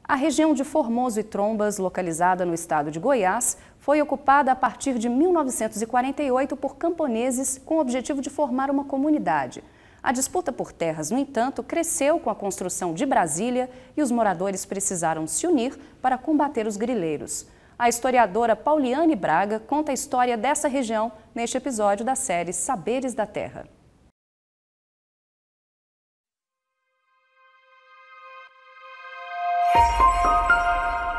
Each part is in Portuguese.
A região de Formoso e Trombas, localizada no estado de Goiás, foi ocupada a partir de 1948 por camponeses com o objetivo de formar uma comunidade. A disputa por terras, no entanto, cresceu com a construção de Brasília e os moradores precisaram se unir para combater os grileiros. A historiadora Pauliane Braga conta a história dessa região neste episódio da série Saberes da Terra.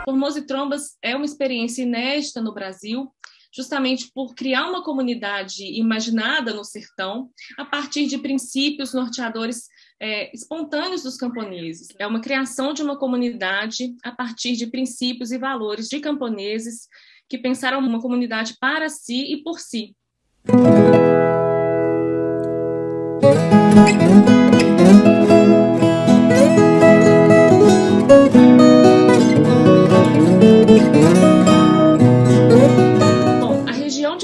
Formoso e Trombas é uma experiência inédita no Brasil, justamente por criar uma comunidade imaginada no sertão, a partir de princípios norteadores espontâneos dos camponeses. É uma criação de uma comunidade a partir de princípios e valores de camponeses que pensaram uma comunidade para si e por si.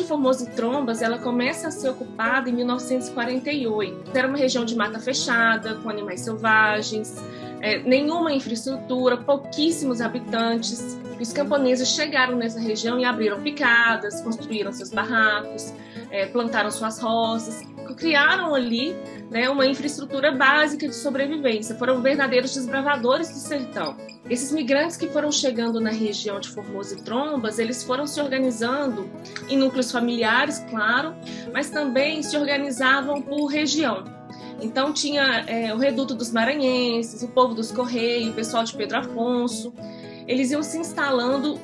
Formoso e Trombas, ela começa a ser ocupada em 1948. Era uma região de mata fechada, com animais selvagens, nenhuma infraestrutura, pouquíssimos habitantes. Os camponeses chegaram nessa região e abriram picadas, construíram seus barracos, plantaram suas roças, criaram ali uma infraestrutura básica de sobrevivência. Foram verdadeiros desbravadores do sertão. Esses migrantes que foram chegando na região de Formoso e Trombas, eles foram se organizando em núcleos familiares, claro, mas também se organizavam por região. Então tinha o Reduto dos Maranhenses, o povo dos Correios, o pessoal de Pedro Afonso. Eles iam se instalando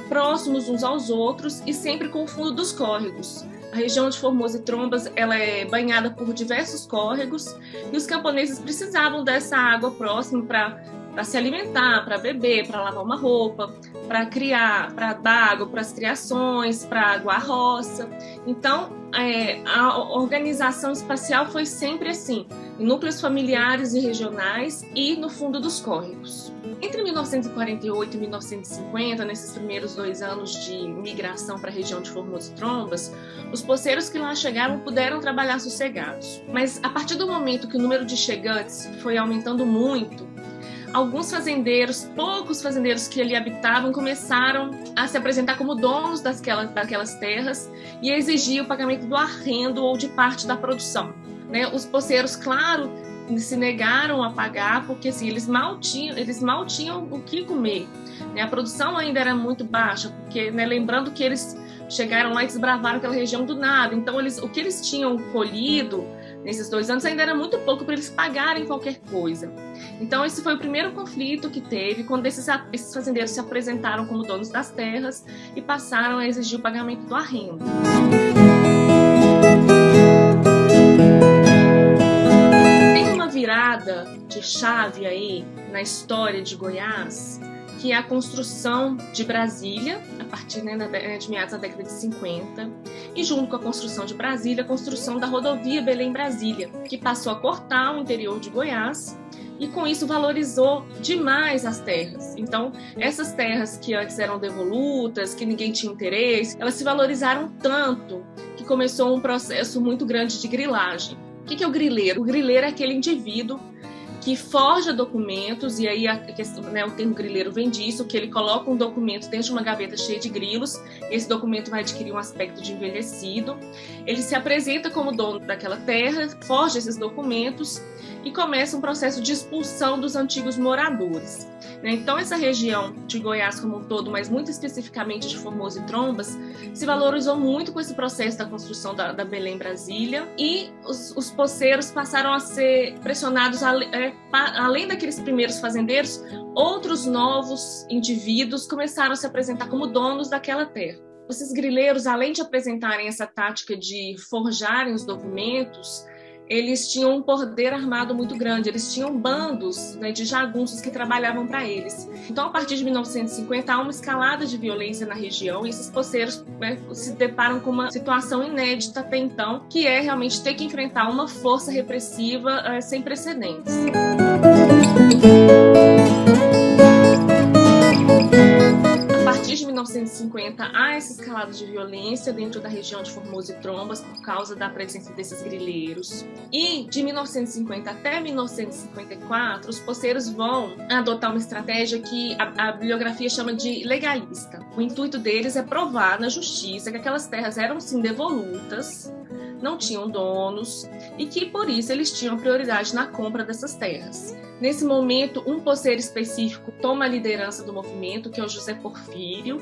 próximos uns aos outros e sempre com o fundo dos córregos. A região de Formoso e Trombas ela é banhada por diversos córregos e os camponeses precisavam dessa água próxima para se alimentar, para beber, para lavar uma roupa, para criar, para dar água para as criações, para aguar a roça. Então, a organização espacial foi sempre assim, em núcleos familiares e regionais e no fundo dos córregos. Entre 1948 e 1950, nesses primeiros 2 anos de migração para a região de Formoso e Trombas, os poceiros que lá chegaram puderam trabalhar sossegados. Mas a partir do momento que o número de chegantes foi aumentando muito, alguns fazendeiros, poucos fazendeiros que ali habitavam, começaram a se apresentar como donos daquelas terras e a exigir o pagamento do arrendo ou de parte da produção. Os poceiros, claro, se negaram a pagar porque assim, eles mal tinham o que comer. A produção ainda era muito baixa, porque lembrando que eles chegaram lá e desbravaram aquela região do nada. Então, o que eles tinham colhido nesses 2 anos ainda era muito pouco para eles pagarem qualquer coisa. Então, esse foi o primeiro conflito que teve, quando esses fazendeiros se apresentaram como donos das terras e passaram a exigir o pagamento do arrendo. Tem uma virada de chave aí na história de Goiás, que é a construção de Brasília, a partir de meados da década de 50, e junto com a construção de Brasília, a construção da rodovia Belém-Brasília, que passou a cortar o interior de Goiás e com isso valorizou demais as terras. Então, essas terras que antes eram devolutas, que ninguém tinha interesse, elas se valorizaram tanto que começou um processo muito grande de grilagem. O que é o grileiro? O grileiro é aquele indivíduo que forja documentos, e aí o termo grileiro vem disso, que ele coloca um documento dentro de uma gaveta cheia de grilos, esse documento vai adquirir um aspecto de envelhecido, ele se apresenta como dono daquela terra, forja esses documentos e começa um processo de expulsão dos antigos moradores. Então essa região de Goiás como um todo, mas muito especificamente de Formoso e Trombas, se valorizou muito com esse processo da construção da Belém-Brasília, e os poceiros passaram a ser pressionados, além daqueles primeiros fazendeiros, outros novos indivíduos começaram a se apresentar como donos daquela terra. Esses grileiros, além de apresentarem essa tática de forjarem os documentos, eles tinham um poder armado muito grande, eles tinham bandos de jagunços que trabalhavam para eles. Então, a partir de 1950, há uma escalada de violência na região e esses poceiros se deparam com uma situação inédita até então, que é realmente ter que enfrentar uma força repressiva sem precedentes. A partir de 1950, 1950 há essa escalada de violência dentro da região de Formoso e Trombas por causa da presença desses grileiros. E de 1950 até 1954, os poceiros vão adotar uma estratégia que a bibliografia chama de legalista. O intuito deles é provar na justiça que aquelas terras eram sim devolutas, não tinham donos e que por isso eles tinham prioridade na compra dessas terras. Nesse momento, um poceiro específico toma a liderança do movimento, que é o José Porfírio.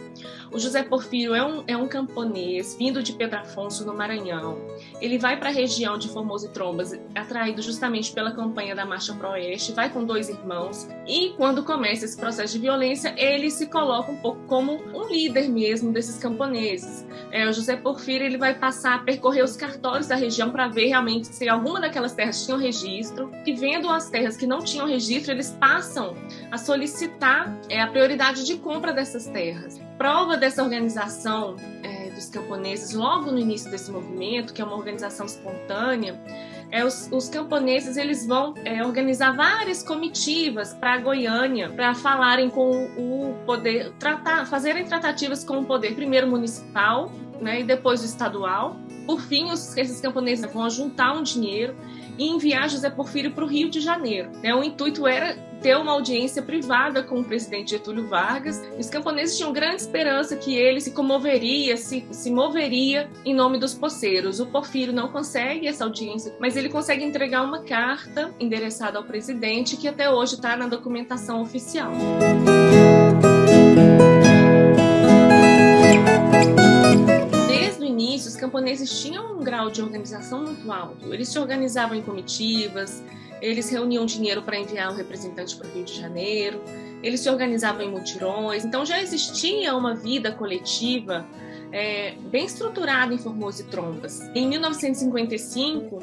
O José Porfírio é um camponês vindo de Pedro Afonso, no Maranhão. Ele vai para a região de Formoso e Trombas, atraído justamente pela campanha da Marcha Pro Oeste, vai com 2 irmãos, e quando começa esse processo de violência, ele se coloca um pouco como um líder mesmo desses camponeses. O José Porfírio ele vai passar a percorrer os cartórios da região para ver realmente se alguma daquelas terras tinham registro, e vendo as terras que não tinham registro, eles passam a solicitar a prioridade de compra dessas terras. Prova dessa organização dos camponeses logo no início desse movimento, que é uma organização espontânea, os camponeses eles vão organizar várias comitivas para Goiânia, para falarem com o poder, fazerem tratativas com o poder primeiro municipal, né, e depois o estadual. Por fim, esses camponeses vão juntar um dinheiro e enviar José Porfírio para o Rio de Janeiro. O intuito era ter uma audiência privada com o presidente Getúlio Vargas. Os camponeses tinham grande esperança que ele se comoveria, se moveria em nome dos poceiros. O Porfírio não consegue essa audiência, mas ele consegue entregar uma carta endereçada ao presidente que até hoje está na documentação oficial. Os camponeses tinham um grau de organização muito alto. Eles se organizavam em comitivas, eles reuniam dinheiro para enviar um representante para o Rio de Janeiro, eles se organizavam em mutirões. Então já existia uma vida coletiva bem estruturada em Formoso e Trombas. Em 1955,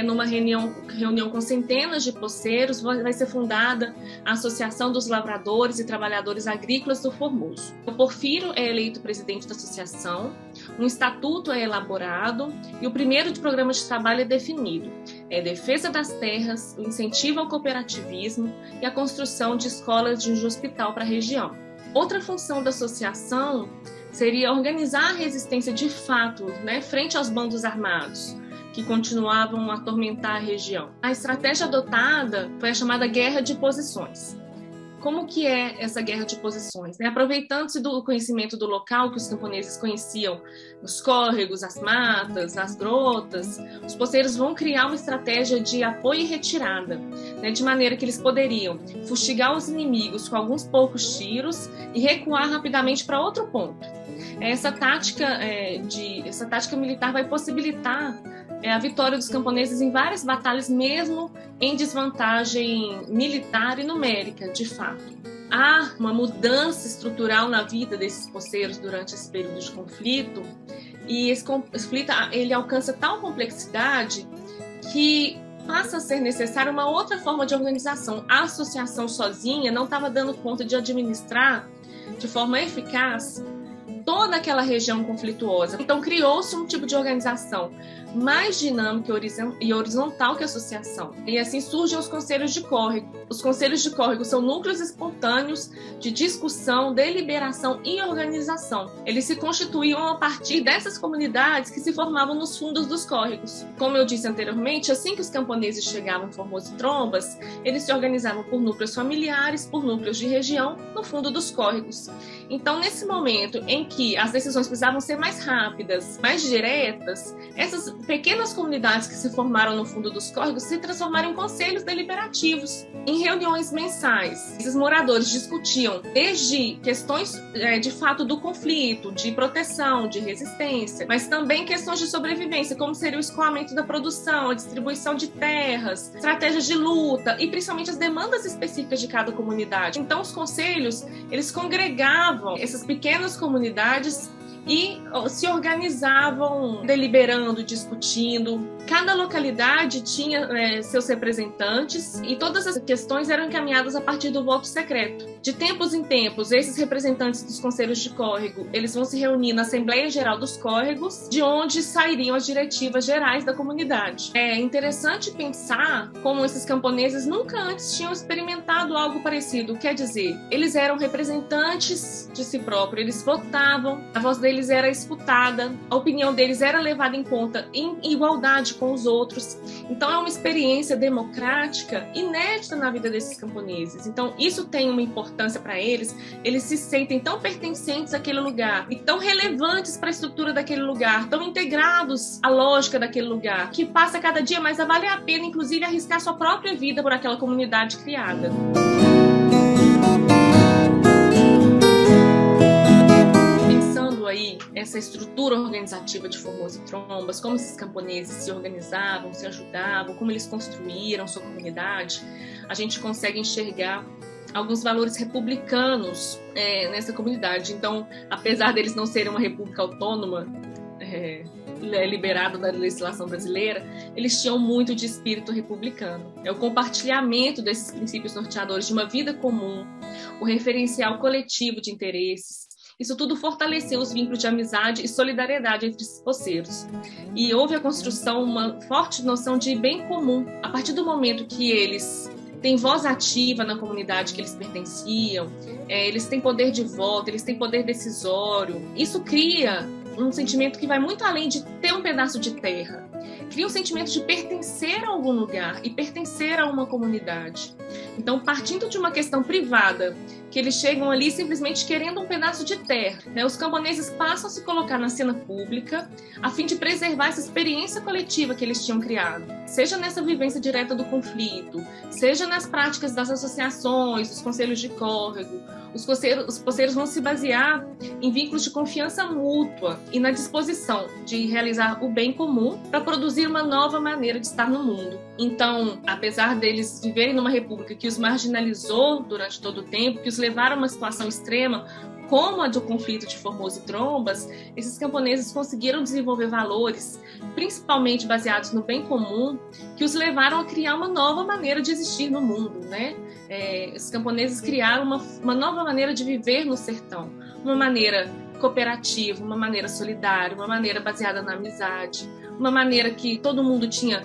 numa reunião com centenas de poceiros, vai ser fundada a Associação dos Lavradores e Trabalhadores Agrícolas do Formoso. O Porfírio é eleito presidente da associação, um estatuto é elaborado e o primeiro de programa de trabalho é definido. Defesa das terras, o incentivo ao cooperativismo e a construção de escolas de hospital para a região. Outra função da associação seria organizar a resistência de fato, frente aos bandos armados, que continuavam a atormentar a região. A estratégia adotada foi a chamada Guerra de Posições. Como que é essa guerra de posições? Aproveitando-se do conhecimento do local que os camponeses conheciam, os córregos, as matas, as grotas, os poceiros vão criar uma estratégia de apoio e retirada, de maneira que eles poderiam fustigar os inimigos com alguns poucos tiros e recuar rapidamente para outro ponto. Essa tática militar vai possibilitar a vitória dos camponeses em várias batalhas, mesmo em desvantagem militar e numérica, de fato. Há uma mudança estrutural na vida desses poceiros durante esse período de conflito, e esse conflito ele alcança tal complexidade que passa a ser necessária uma outra forma de organização. A associação sozinha não estava dando conta de administrar de forma eficaz toda aquela região conflituosa. Então criou-se um tipo de organização mais dinâmica e horizontal que a associação. E assim surgem os conselhos de córrego. Os conselhos de córrego são núcleos espontâneos de discussão, deliberação e organização. Eles se constituíam a partir dessas comunidades que se formavam nos fundos dos córregos. Como eu disse anteriormente, assim que os camponeses chegavam em Formoso e Trombas, eles se organizavam por núcleos familiares, por núcleos de região, no fundo dos córregos. Então, nesse momento em que as decisões precisavam ser mais rápidas, mais diretas, essas pequenas comunidades que se formaram no fundo dos córregos se transformaram em conselhos deliberativos. Em reuniões mensais, esses moradores discutiam desde questões de fato do conflito, de proteção, de resistência, mas também questões de sobrevivência, como seria o escoamento da produção, a distribuição de terras, estratégias de luta e principalmente as demandas específicas de cada comunidade. Então os conselhos, eles congregavam essas pequenas comunidades e se organizavam deliberando, discutindo Cada localidade tinha seus representantes e todas as questões eram encaminhadas a partir do voto secreto. De tempos em tempos, esses representantes dos conselhos de córrego, eles vão se reunir na Assembleia Geral dos Córregos, de onde sairiam as diretivas gerais da comunidade. É interessante pensar como esses camponeses nunca antes tinham experimentado algo parecido. Quer dizer, eles eram representantes de si próprios, eles votavam, a voz deles era escutada, a opinião deles era levada em conta em igualdade com os outros. Então é uma experiência democrática inédita na vida desses camponeses. Então isso tem uma importância para eles, eles se sentem tão pertencentes àquele lugar e tão relevantes para a estrutura daquele lugar, tão integrados à lógica daquele lugar, que passa cada dia mais a valer a pena, inclusive, arriscar sua própria vida por aquela comunidade criada. Aí essa estrutura organizativa de Formoso e Trombas, como esses camponeses se organizavam, se ajudavam, como eles construíram sua comunidade, a gente consegue enxergar alguns valores republicanos nessa comunidade. Então, apesar deles não serem uma república autônoma, liberado da legislação brasileira, eles tinham muito de espírito republicano. É o compartilhamento desses princípios norteadores de uma vida comum, o referencial coletivo de interesses. Isso tudo fortaleceu os vínculos de amizade e solidariedade entre esses poceiros. E houve a construção, uma forte noção de bem comum. A partir do momento que eles têm voz ativa na comunidade que eles pertenciam, eles têm poder de voto, eles têm poder decisório. Isso cria um sentimento que vai muito além de ter um pedaço de terra. Cria um sentimento de pertencer a algum lugar e pertencer a uma comunidade. Então, partindo de uma questão privada, que eles chegam ali simplesmente querendo um pedaço de terra, os camponeses passam a se colocar na cena pública a fim de preservar essa experiência coletiva que eles tinham criado. Seja nessa vivência direta do conflito, seja nas práticas das associações, dos conselhos de córrego. Os poceiros vão se basear em vínculos de confiança mútua e na disposição de realizar o bem comum para produzir uma nova maneira de estar no mundo. Então, apesar deles viverem numa república que os marginalizou durante todo o tempo, que os levaram a uma situação extrema, como a do conflito de Formoso e Trombas, esses camponeses conseguiram desenvolver valores, principalmente baseados no bem comum, que os levaram a criar uma nova maneira de existir no mundo, Esses camponeses criaram uma nova maneira de viver no sertão, uma maneira cooperativa, uma maneira solidária, uma maneira baseada na amizade, uma maneira que todo mundo tinha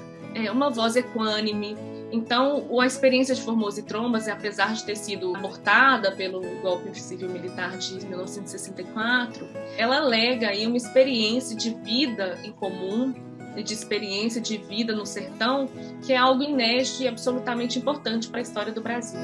uma voz equânime. Então, a experiência de Formoso e Trombas, apesar de ter sido abortada pelo golpe civil-militar de 1964, ela alega aí uma experiência de vida em comum, de experiência de vida no sertão, que é algo inédito e absolutamente importante para a história do Brasil.